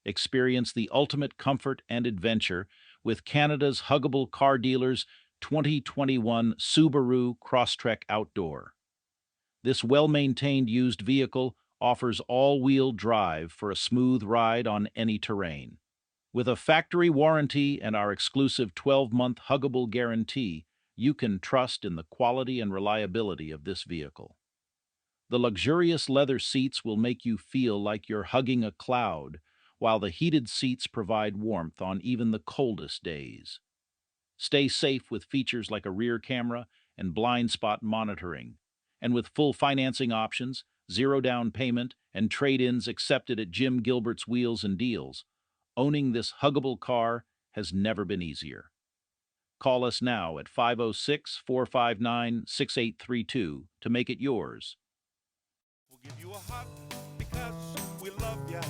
Experience the ultimate comfort and adventure with Canada's huggable car dealer's 2021 Subaru Crosstrek Outdoor. This well-maintained used vehicle offers all-wheel drive for a smooth ride on any terrain. With a factory warranty and our exclusive 12-month huggable guarantee, you can trust in the quality and reliability of this vehicle. The luxurious leather seats will make you feel like you're hugging a cloud, while the heated seats provide warmth on even the coldest days. Stay safe with features like a rear camera and blind spot monitoring, and with full financing options, zero down payment, and trade-ins accepted at Jim Gilbert's Wheels and Deals. Owning this huggable car has never been easier. Call us now at 506-459-6832 to make it yours. We'll give you a hug because we love ya.